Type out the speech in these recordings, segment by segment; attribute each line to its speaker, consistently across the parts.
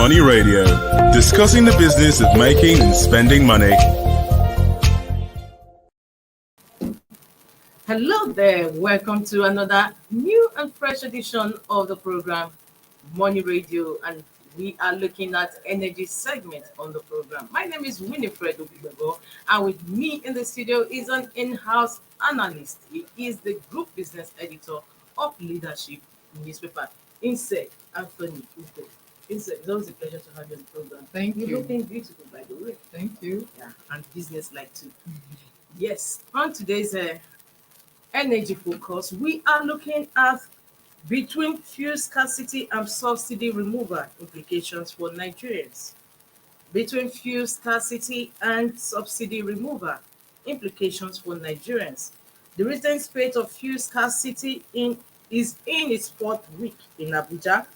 Speaker 1: Money Radio, discussing the business of making and spending money.
Speaker 2: Hello there, welcome to another new and fresh edition of the program Money Radio, and we are looking at energy segment on the program. My name is Winifred Obigbego, and with me in the studio is an in-house analyst. He is the group business editor of Leadership newspaper, Inse Anthony Ugo. Inse, it's always a pleasure to have you on the program.
Speaker 3: Thank you.
Speaker 2: You're looking beautiful, by the way.
Speaker 3: Thank you.
Speaker 2: Yeah, and business-like too. Yes, on today's energy focus, we are looking at between fuel scarcity and subsidy removal implications for Nigerians. Between fuel scarcity and subsidy removal implications for Nigerians. The recent spate of fuel scarcity is in its fourth week in Abuja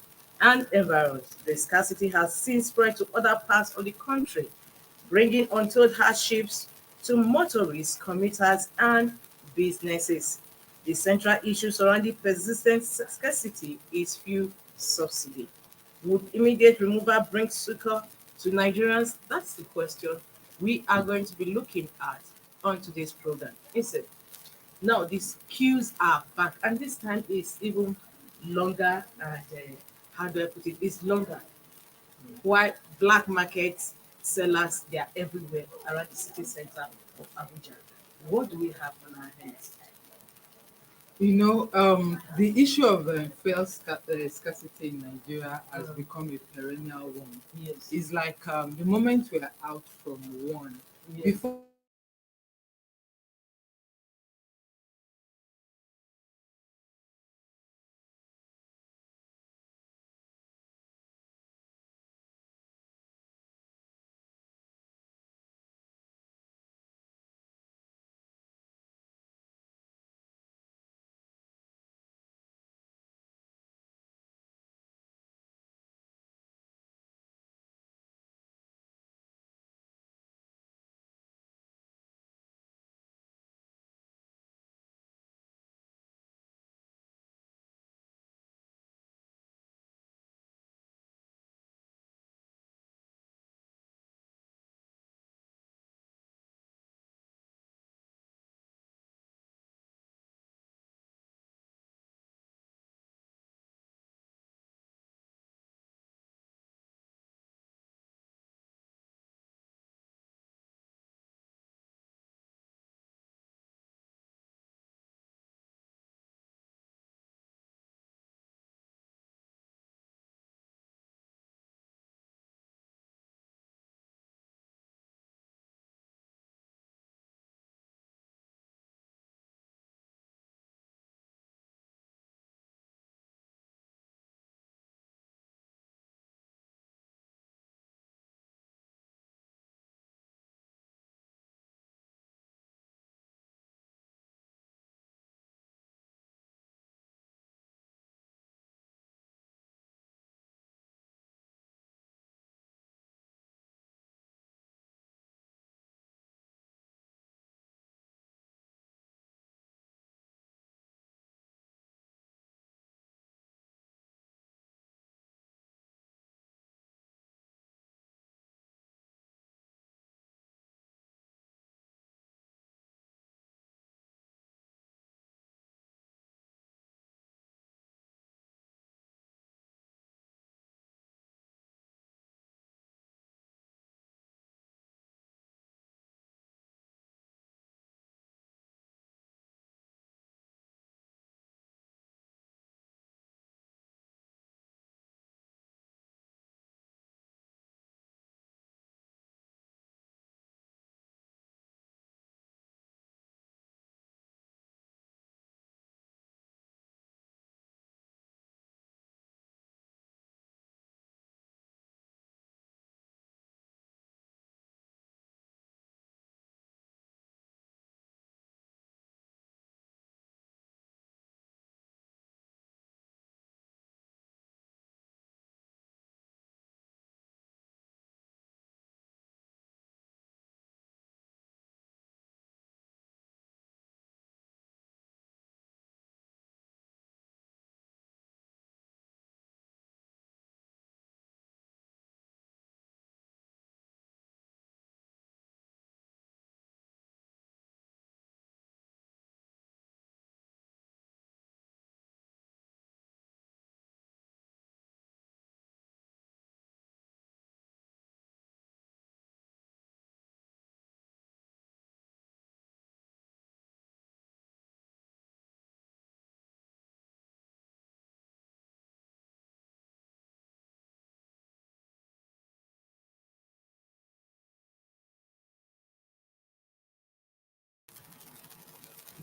Speaker 2: and environs. The scarcity has since spread to other parts of the country, bringing untold hardships to motorists, commuters, and businesses. The central issue surrounding persistent scarcity is fuel subsidy. Would immediate removal bring succor to Nigerians? That's the question we are going to be looking at on today's program. Instead, now these queues are back, and this time is even longer. And how do I put it? It's longer. Why black market sellers, they are everywhere around the city center of Abuja. What do we have on our hands?
Speaker 3: The issue of scarcity in Nigeria has become a perennial one.
Speaker 2: Yes.
Speaker 3: It's like the moment we are out from one,
Speaker 2: Yes.
Speaker 3: before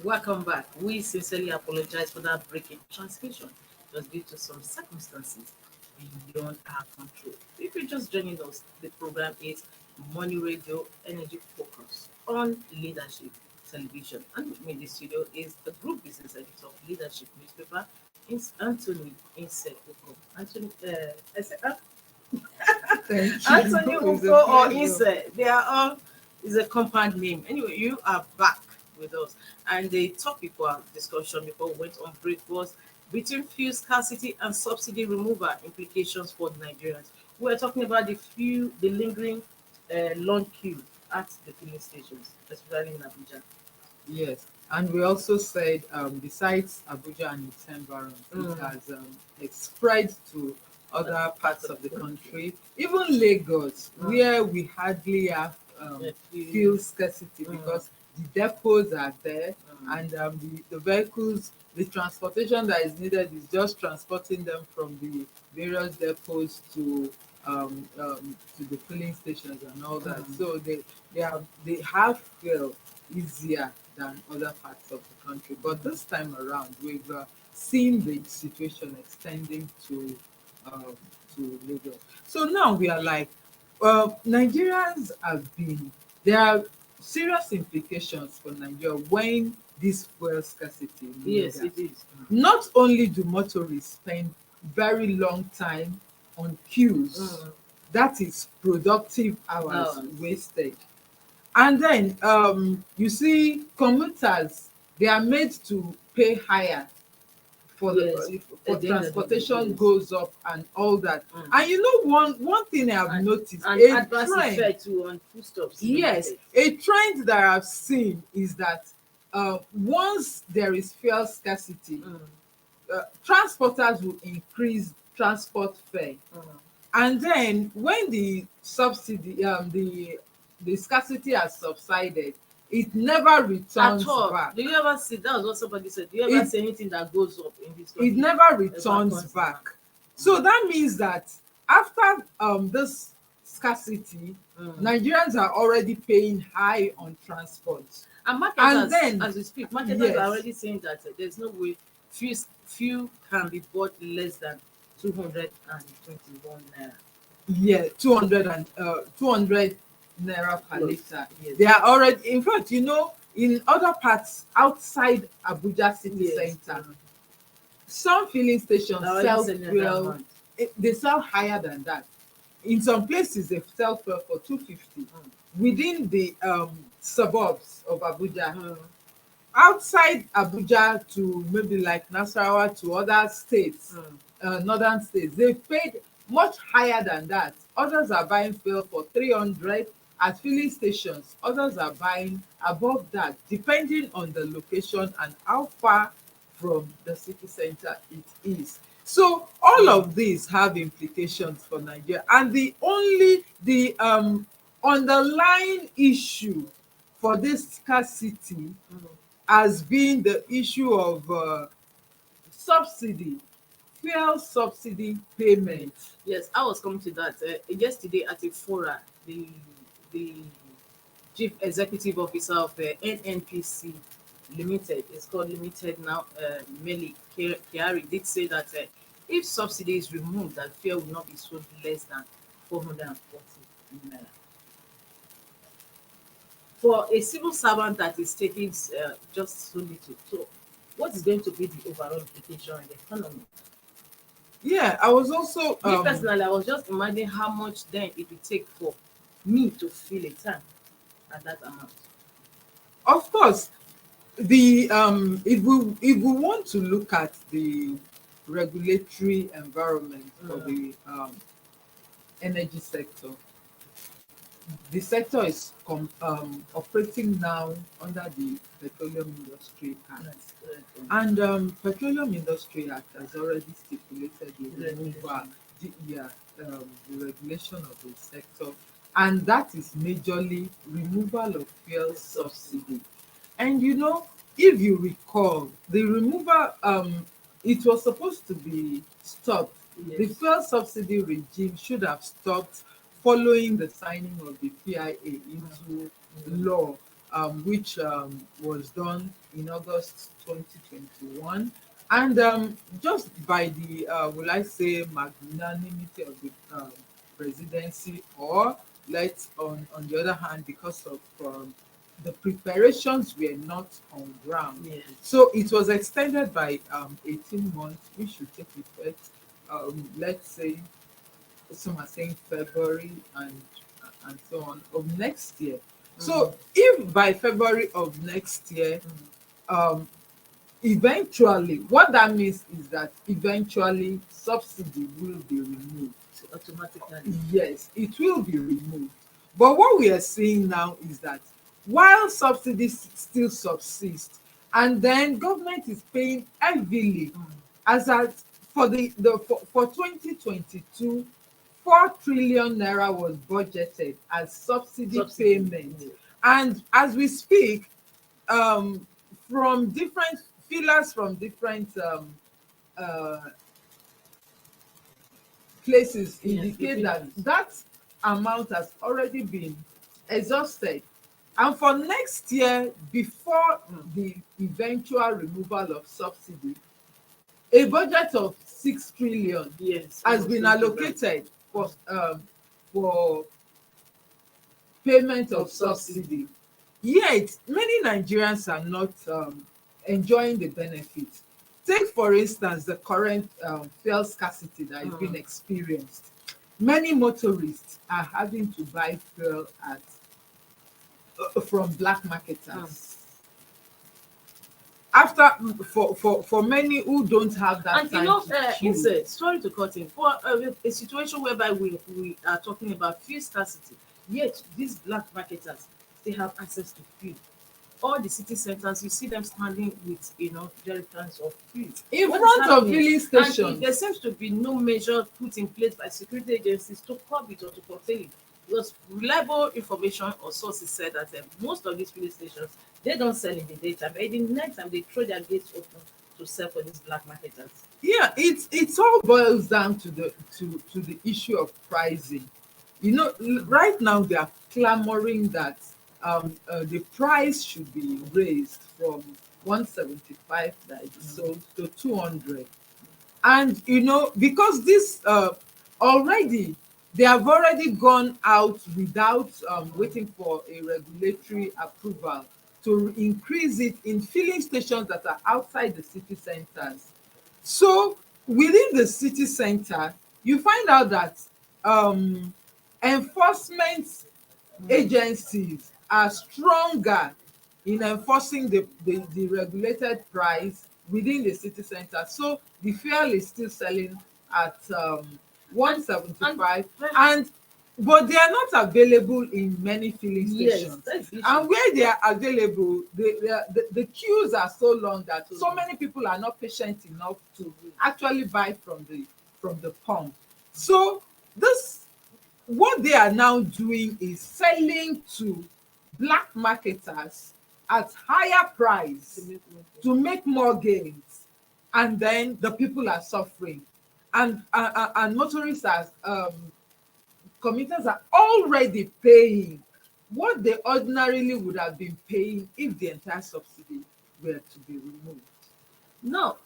Speaker 2: Welcome back. We sincerely apologize for that break in transmission. It was due to some circumstances beyond our control. If you're just joining us, the program is Money Radio Energy Focus on Leadership Television. And with me in the studio is the group business editor of Leadership newspaper, Anthony Inseko. Anthony,
Speaker 3: Thank
Speaker 2: Anthony
Speaker 3: you. It's a
Speaker 2: Uko or
Speaker 3: pleasure.
Speaker 2: Inse, they are all is a compound name. Anyway, you are back with us. And the topic for our discussion before we went on break was between fuel scarcity and subsidy removal implications for Nigerians. We are talking about the lingering long queue at the filling stations, especially in Abuja.
Speaker 3: Yes, and we also said besides Abuja and its environs, it
Speaker 2: Mm.
Speaker 3: has spread to other parts of the country, even Lagos,
Speaker 2: Mm.
Speaker 3: where we hardly have
Speaker 2: Yeah,
Speaker 3: fuel scarcity
Speaker 2: Mm.
Speaker 3: because the depots are there
Speaker 2: Mm.
Speaker 3: and the vehicles, the transportation that is needed is just transporting them from the various depots to the filling stations and all that.
Speaker 2: Mm.
Speaker 3: So they have fuel easier than other parts of the country. But this time around, we've seen the situation extending um, to Lagos. So now we are like, Nigerians have been, there are serious implications for Nigeria when this fuel scarcity
Speaker 2: Yes,
Speaker 3: lingers.
Speaker 2: it is.
Speaker 3: Not only do motorists spend very long time on queues,
Speaker 2: Mm.
Speaker 3: that is productive hours
Speaker 2: No.
Speaker 3: wasted. And then you see commuters, they are made to pay higher for the
Speaker 2: Yes,
Speaker 3: for
Speaker 2: at the end of the day,
Speaker 3: transportation
Speaker 2: yes.
Speaker 3: goes up and all that.
Speaker 2: Mm.
Speaker 3: And you know one thing I have
Speaker 2: And,
Speaker 3: noticed,
Speaker 2: and
Speaker 3: a
Speaker 2: adverse
Speaker 3: trend,
Speaker 2: effect too on foodstuffs in the
Speaker 3: yes,
Speaker 2: market.
Speaker 3: a trend that I've seen is that once there is fuel scarcity,
Speaker 2: Mm.
Speaker 3: transporters will increase transport fare.
Speaker 2: Mm.
Speaker 3: And then when the scarcity has subsided, it never
Speaker 2: At
Speaker 3: returns
Speaker 2: all.
Speaker 3: back.
Speaker 2: Do you ever see that was what somebody said? Do you ever
Speaker 3: It
Speaker 2: see anything that goes up in this
Speaker 3: it
Speaker 2: country?
Speaker 3: never
Speaker 2: Ever
Speaker 3: returns
Speaker 2: comes down?
Speaker 3: back. So that means that after this scarcity,
Speaker 2: Mm.
Speaker 3: Nigerians are already paying high on transport.
Speaker 2: And
Speaker 3: And
Speaker 2: marketers,
Speaker 3: then
Speaker 2: as we speak, marketers are
Speaker 3: yes,
Speaker 2: already saying that there's no way few can be bought less than 221 naira.
Speaker 3: yeah, 200 naira per
Speaker 2: Plus,
Speaker 3: liter.
Speaker 2: yes.
Speaker 3: They are already, in fact, in other parts outside Abuja city
Speaker 2: Yes.
Speaker 3: center, some filling stations
Speaker 2: They're already
Speaker 3: sell
Speaker 2: selling at that
Speaker 3: fuel,
Speaker 2: amount.
Speaker 3: they sell higher than that. In some places they sell fuel for 250
Speaker 2: Mm.
Speaker 3: within the suburbs of Abuja.
Speaker 2: Mm.
Speaker 3: Outside Abuja to maybe like Nasarawa to other states,
Speaker 2: Mm.
Speaker 3: northern states, they paid much higher than that. Others are buying fuel for 300 at filling stations. Others are buying above that, depending on the location and how far from the city center it is. So all
Speaker 2: Mm.
Speaker 3: of these have implications for Nigeria. And the underlying issue for this scarcity
Speaker 2: Mm.
Speaker 3: has been the issue of subsidy, fuel subsidy payment.
Speaker 2: Yes, I was coming to that. Yesterday at a fora, the chief executive officer of NNPC Limited, it's called Limited now, Meli Kiari, did say that if subsidy is removed, that fuel will not be sold less than 440 naira. For a civil servant that is taking just so little, so what is going to be the overall implication in the economy?
Speaker 3: Yeah, I was also
Speaker 2: Me personally, I was just imagining how much then it would take for me to fill a tank at that amount.
Speaker 3: of course, the if we want to look at the regulatory environment for
Speaker 2: Mm.
Speaker 3: the energy sector, the sector is operating now under the Petroleum Industry Act.
Speaker 2: That's correct.
Speaker 3: And Petroleum Industry Act has already stipulated the removal,
Speaker 2: Regulation.
Speaker 3: yeah, the regulation of the sector, and that is majorly removal of fuel subsidy. And if you recall, the removal, it was supposed to be stopped. The
Speaker 2: Yes.
Speaker 3: fuel subsidy regime should have stopped following the signing of the PIA into
Speaker 2: Mm.
Speaker 3: law. which was done in August 2021. And just by the, will I say, magnanimity of the presidency, or let's on the other hand, because of the preparations were not on ground.
Speaker 2: Yes.
Speaker 3: So it was extended by 18 months, which should take effect, let's say, some are saying February and so on of next year. So if by February of next year, um, eventually, what that means is that eventually subsidy will be removed.
Speaker 2: Automatically.
Speaker 3: Yes, it will be removed. But what we are seeing now is that while subsidies still subsist, and then government is paying heavily, as at for 2022, 4 trillion naira was budgeted as subsidy payment.
Speaker 2: Yes.
Speaker 3: And as we speak, um, from different fillers from different uh, places indicate that that amount has already been exhausted. And for next year, before the eventual removal of subsidy, a budget of 6 trillion
Speaker 2: Yes.
Speaker 3: has been allocated for payment of subsidy. Yet, many Nigerians are not enjoying the benefits. Take, for instance, the current fuel scarcity that is being experienced. Many motorists are having to buy fuel at from black marketers. After for many who don't have that
Speaker 2: And
Speaker 3: time to choose.
Speaker 2: sorry to cut in, for a situation whereby we are talking about fuel scarcity, yet these black marketers, they have access to fuel. All the city centers, you see them standing with jerrycans of fuel
Speaker 3: In
Speaker 2: What is
Speaker 3: front of
Speaker 2: happening?
Speaker 3: filling
Speaker 2: And
Speaker 3: stations.
Speaker 2: there seems to be no measure put in place by security agencies to curb it or to contain it. Because reliable information or sources said that most of these filling stations, they don't sell in the daytime, but in the night time they throw their gates open to sell for these black marketers.
Speaker 3: Yeah, it's all boils down to the issue of pricing. Right now they are clamoring that the price should be raised from 175 that is sold to 200. And because this already they have already gone out without waiting for a regulatory approval to increase it in filling stations that are outside the city centers. So within the city center, you find out that enforcement agencies are stronger in enforcing the regulated price within the city center. So the fuel is still selling at 175, and but they are not available in many filling stations.
Speaker 2: That's the issue.
Speaker 3: And where they are available, the queues are so long that so many people are not patient enough to actually buy from the pump. So this what they are now doing is selling to black marketers at higher price to make more gains, and then the people are suffering, and motorists are commuters are already paying what they ordinarily would have been paying if the entire subsidy were to be removed.
Speaker 2: Now,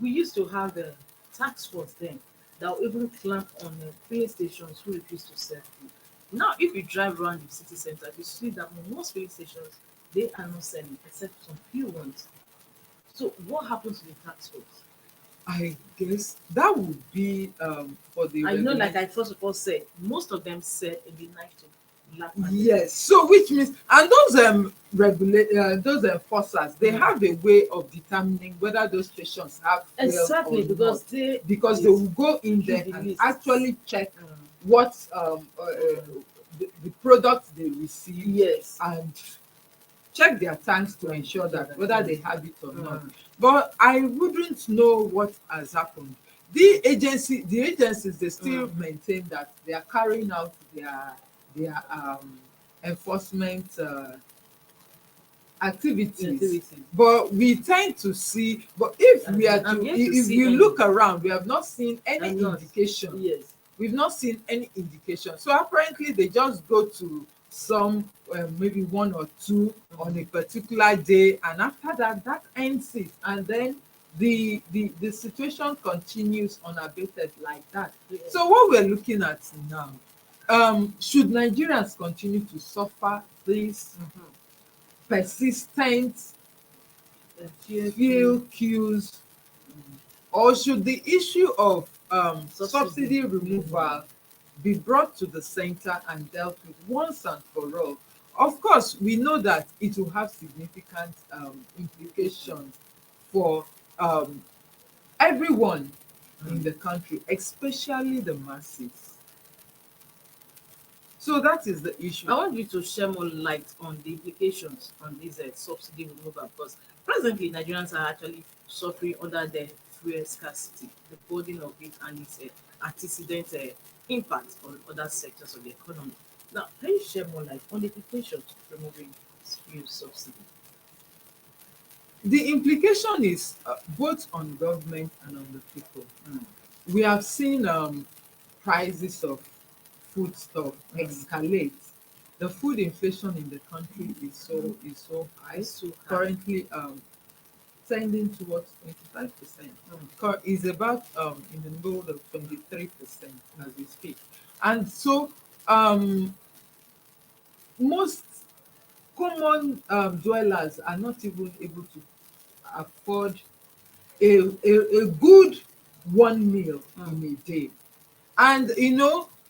Speaker 2: we used to have a tax force then that will even clamp on filling stations who refuse to sell food. Now, if you drive around the city center, you see that most filling stations, they are not selling except some few ones. So what happens to the tax force?
Speaker 3: I guess that would be for the
Speaker 2: I know, like I first of all said, most of them sell in the night to black market.
Speaker 3: Yes, so which means, and those enforcers, they have a way of determining whether those stations have fuel
Speaker 2: Exactly,
Speaker 3: or
Speaker 2: because
Speaker 3: not.
Speaker 2: they
Speaker 3: Because they will go in there
Speaker 2: the
Speaker 3: and
Speaker 2: list.
Speaker 3: actually check what the products they receive,
Speaker 2: Yes.
Speaker 3: and check their tanks to ensure that whether they have it or not. But I wouldn't know what has happened. The agencies, they still maintain that they are carrying out their enforcement activities. But we tend to see, but if we are to, if we look around, we have not seen any indication.
Speaker 2: Yes.
Speaker 3: We've not seen any indication. So apparently they just go to some maybe one or two on a particular day, and after that, that ends it, and then the situation continues unabated like that.
Speaker 2: Yes.
Speaker 3: So what we're looking at now, should Nigerians continue to suffer this persistent fuel queues, or should the issue of subsidy removal be brought to the center and dealt with once and for all? Of course, we know that it will have significant implications for um, everyone in the country, especially the masses. So that is the issue.
Speaker 2: I want you to share more light on the implications on this subsidy removal, because presently Nigerians are actually suffering under the fuel scarcity, the burden of it, and its antecedent impact on other sectors of the economy. Now, can you share more light on the implications of removing fuel subsidy?
Speaker 3: The implication is both on government and on the people. We have seen prices of foodstuff escalate. The food inflation in the country is so high.
Speaker 2: So
Speaker 3: Currently, tending towards 25%. Is about in the middle of 23% as we speak. And so most common dwellers are not even able to afford a good one meal in a day. And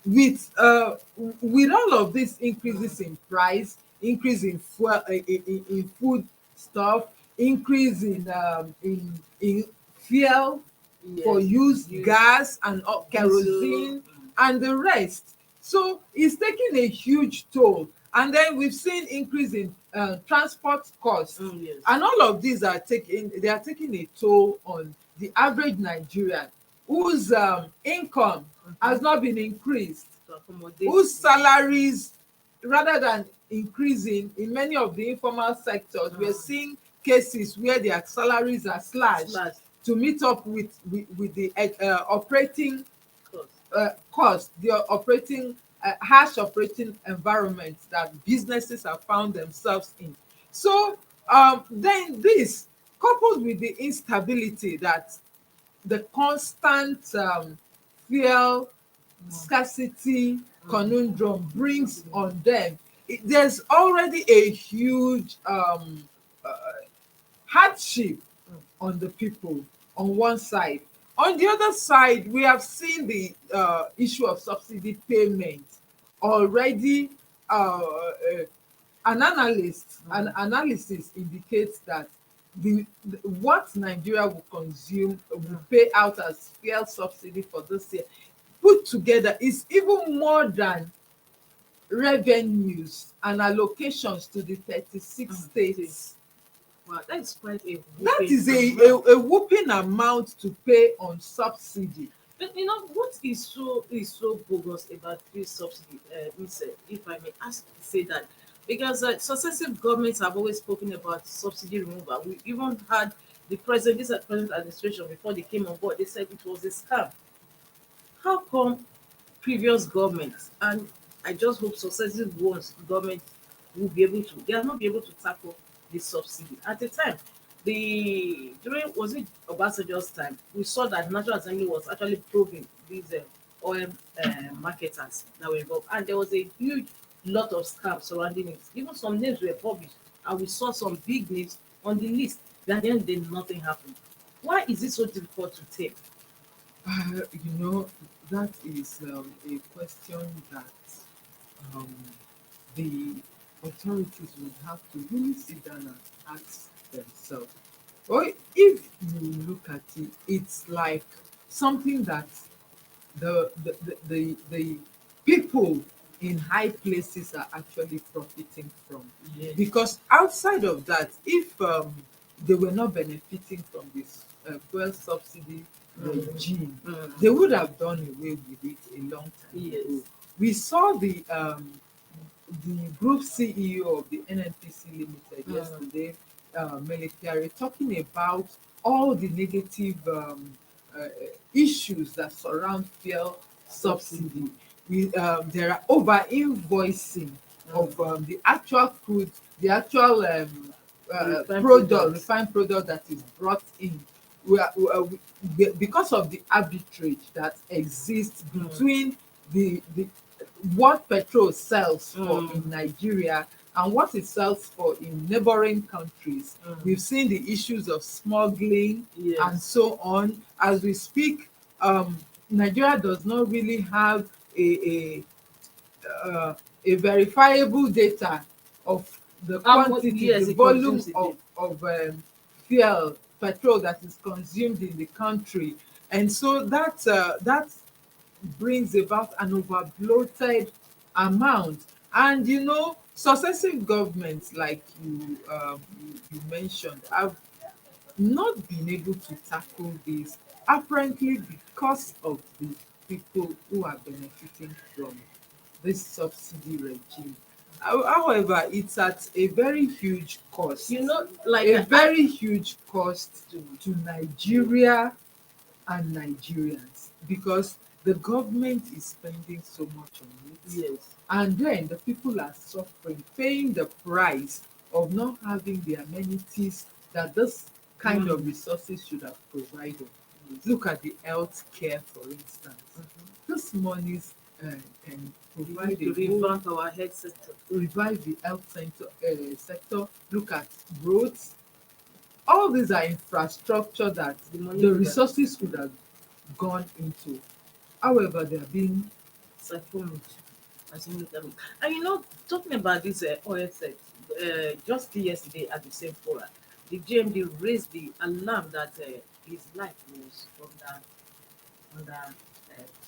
Speaker 3: with all of these increases in price, increase in fuel, in food stuff, increase in fuel for use, gas and kerosene and the rest. So it's taking a huge toll. And then we've seen increase in transport costs.
Speaker 2: Yes.
Speaker 3: And all of these are taking a toll on the average Nigerian whose income has not been increased,
Speaker 2: To accommodate
Speaker 3: whose salaries, rather than increasing in many of the informal sectors, we're seeing cases where their salaries are slashed
Speaker 2: slash
Speaker 3: to meet up with the operating
Speaker 2: cost.
Speaker 3: the operating harsh operating environment that businesses have found themselves in. So then this, coupled with the instability that the constant fuel scarcity conundrum brings on them, there's already a huge uh, hardship on the people on one side. On the other side, we have seen the issue of subsidy payment already. An analysis indicates that what Nigeria will consume, will pay out as fuel subsidy for this year, put together, is even more than revenues and allocations to the 36 states.
Speaker 2: Wow, that is quite a
Speaker 3: That
Speaker 2: whopping
Speaker 3: is
Speaker 2: amount.
Speaker 3: a whooping amount to pay on subsidy.
Speaker 2: But what is so bogus about fuel subsidy, if I may ask to say that, because successive governments have always spoken about subsidy removal. We even had this present administration, before they came on board, they said it was a scam. How come previous governments, and I just hope successive ones government will be able to, they are not be able to tackle the subsidy at the time? During, was it Obasanjo's time, we saw that National Assembly was actually probing these oil marketers that were involved, and there was a huge lot of scams surrounding it. Even some names were published, and we saw some big names on the list. But then nothing happened. Why is it so difficult to take?
Speaker 3: That is a question that um, the authorities would have to really sit down and ask themselves. Or if you look at it, it's like something that the people in high places are actually profiting from.
Speaker 2: Yes.
Speaker 3: Because outside of that, if they were not benefiting from this fuel subsidy regime, they would have done away with it a long time
Speaker 2: Yes.
Speaker 3: ago. We saw the group CEO of the NNPC Limited yesterday, Military, talking about all the negative uh, issues that surround fuel subsidy. There are over invoicing of the actual crude, the actual
Speaker 2: Refined
Speaker 3: product,
Speaker 2: products.
Speaker 3: refined product that is brought in. Because of the arbitrage that exists between the what petrol sells for in Nigeria and what it sells for in neighboring countries. We've seen the issues of smuggling and
Speaker 2: Yes.
Speaker 3: so on. As we speak, Nigeria does not really have a verifiable data of the quantity,
Speaker 2: Yes,
Speaker 3: the
Speaker 2: it
Speaker 3: volume
Speaker 2: consumes it.
Speaker 3: of fuel, petrol that is consumed in the country, and so that brings about an over bloated amount. And successive governments, like you mentioned, have not been able to tackle this, apparently because of the people who are benefiting from this subsidy regime. However, it's at a very huge cost,
Speaker 2: Like
Speaker 3: a very huge cost to Nigeria and Nigerians, because the government is spending so much on it,
Speaker 2: yes.
Speaker 3: and then the people are suffering, paying the price of not having the amenities that this kind of resources should have provided. Look at the health care, for instance. This monies can
Speaker 2: We
Speaker 3: provide
Speaker 2: need to
Speaker 3: a whole,
Speaker 2: revamp our health sector.
Speaker 3: revive the health sector. Look at roads. All these are infrastructure that
Speaker 2: The money
Speaker 3: the
Speaker 2: could have
Speaker 3: resources could have gone into. However, they are being
Speaker 2: siphoned. As you know, and talking about this oil theft, just yesterday at the same forum, the GMD raised the alarm that his life was under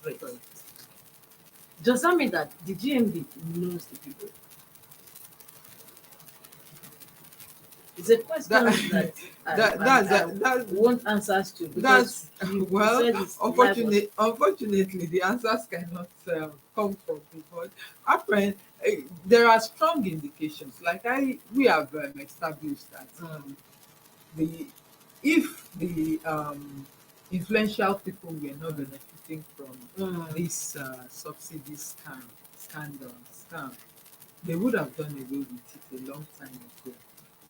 Speaker 2: threat. Does that mean that the GMD knows the people? It's a question
Speaker 3: that
Speaker 2: that I,
Speaker 3: that
Speaker 2: I,
Speaker 3: that's
Speaker 2: I
Speaker 3: that
Speaker 2: want answers to, because
Speaker 3: that's
Speaker 2: he
Speaker 3: well,
Speaker 2: said his life was.
Speaker 3: unfortunately the answers cannot come from me, but apparently there are strong indications, like I we have established that the if the influential people were not benefiting from
Speaker 2: Mm,
Speaker 3: this subsidy scam, they would have done away with it a long time ago.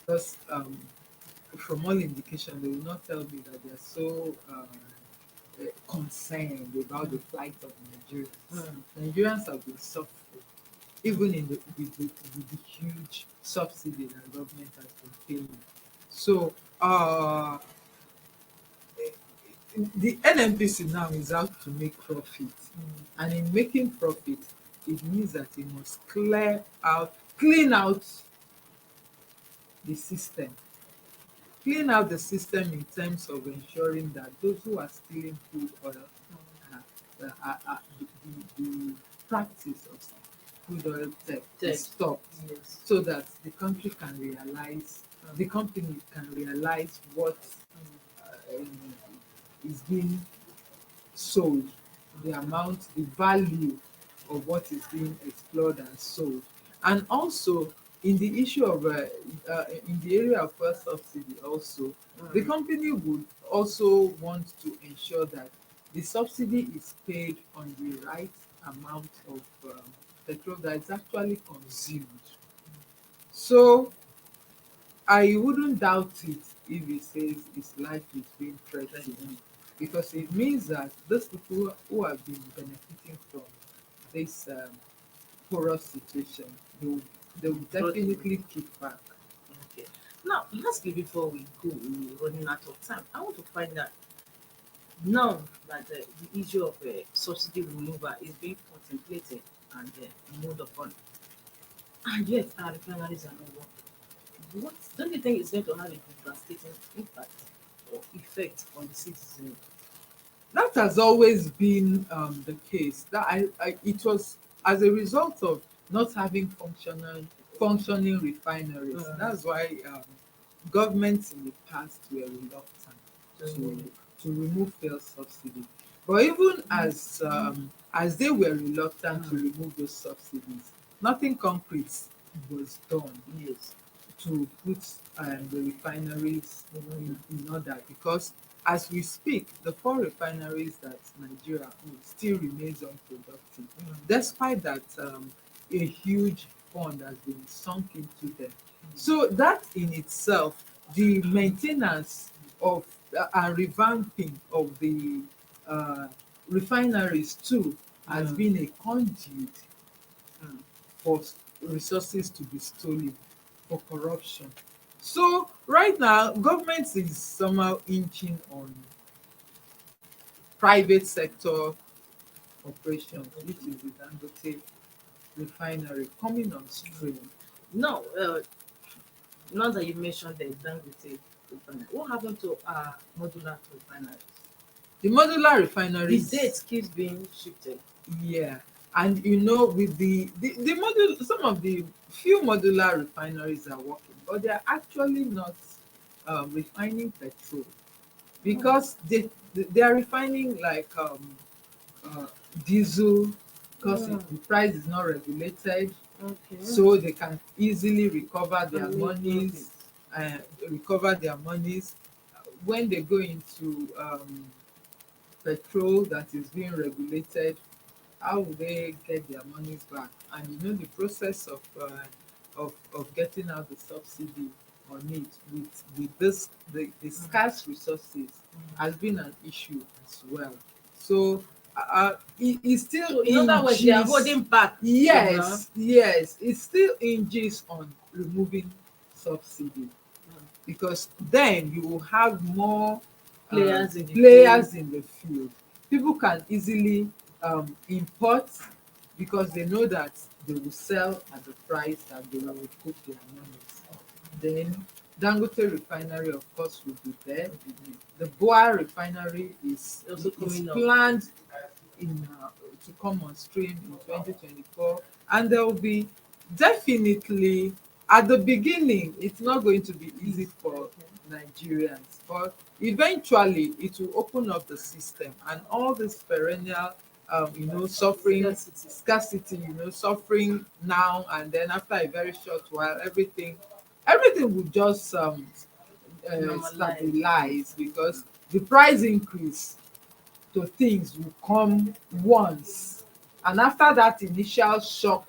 Speaker 3: Because from all indication, they will not tell me that they are so concerned about the plight of Nigerians.
Speaker 2: mm.
Speaker 3: Nigerians have been suffering, even with the huge subsidy that government has been paying. So the NNPC now is out to make profit, and in making profit, it means that it must clean out the system. Clean out the system in terms of ensuring that those who are stealing crude oil, the practice of crude oil theft is
Speaker 2: Theft.
Speaker 3: stopped,
Speaker 2: Yes.
Speaker 3: so that the country can realize, the company can realize what is being sold, the amount, the value of what is being explored and sold. And also in the issue of in the area of fuel subsidy also, the company would also want to ensure that the subsidy is paid on the right amount of petrol that is actually consumed. So I wouldn't doubt it if he says his life is being threatened, because it means that those people who have been benefiting from this porous situation, they will definitely kick back.
Speaker 2: Okay. Now, lastly, before we go, we're running out of time. I want to find out now that the issue of subsidy removal is being contemplated and moved upon, and yet our refineries are not working. What don't you think it's going to have a devastating impact or effect on the citizen?
Speaker 3: That has always been the case. That it was as a result of not having functioning refineries.
Speaker 2: Mm.
Speaker 3: That's why governments in the past were reluctant
Speaker 2: Mm.
Speaker 3: to remove fuel subsidy. But even as they were reluctant to remove those subsidies, nothing concrete was done
Speaker 2: Yes.
Speaker 3: to put the refineries in order, because as we speak, the four refineries that Nigeria owns still remains unproductive, despite that a huge fund has been sunk into them. So that in itself, the maintenance of and revamping of the uh, refineries too has been a conduit for resources to be stolen for corruption. So right now, government is somehow inching on private sector operations, which is the Dangote refinery coming on stream.
Speaker 2: Now, now that you mentioned the Dangote refinery, what happened to our modular refineries?
Speaker 3: The modular
Speaker 2: The
Speaker 3: refineries,
Speaker 2: date keeps being shifted.
Speaker 3: yeah, and you know, with the module, some of the few modular refineries are working, but they are actually not refining petrol because they are refining like uh, diesel because
Speaker 2: Yeah.
Speaker 3: the price is not regulated,
Speaker 2: Okay.
Speaker 3: so they can easily recover their
Speaker 2: And make
Speaker 3: monies, recover their monies when they go into petrol that is being regulated. How will they get their monies back? And you know, the process of getting out the subsidy on it with this the scarce resources has been an issue as well. So it still
Speaker 2: So in other words, they are holding back.
Speaker 3: yes, yes, it still hinges on removing subsidy, because then you will have more players in the field. People can easily import because they know that they will sell at the price that they will recoup their monies. Then Dangote refinery, of course, will be there. The Boa refinery
Speaker 2: Also
Speaker 3: is
Speaker 2: coming up.
Speaker 3: planned in to come on stream in 2024, and there will be definitely, at the beginning it's not going to be easy for Nigerians, but eventually it will open up the system, and all this perennial suffering, scarcity, suffering now and then after a very short while, everything will just stabilize, because the price increase to things will come once, and after that initial shock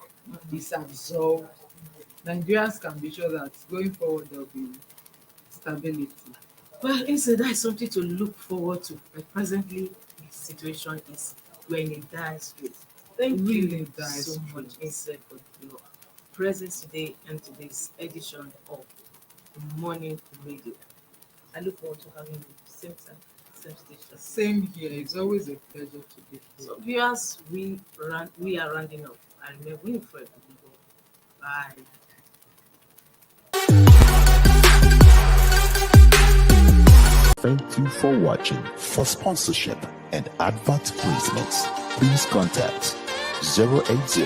Speaker 3: is absorbed, Nigerians can be sure that going forward there will be stability.
Speaker 2: Well, instead, that is something to look forward to. But presently, the situation is we're in a dire straits. Thank
Speaker 3: Really
Speaker 2: you
Speaker 3: dire
Speaker 2: so much,
Speaker 3: straits.
Speaker 2: Instead, for your presence today and today's edition of Morning Radio. I look forward to having you same time, same station.
Speaker 3: Same here. It's always a pleasure to be here.
Speaker 2: So, viewers, we are rounding up. I remain Winifred. Bye.
Speaker 4: Thank you for watching. For sponsorship and advert placements, please contact 080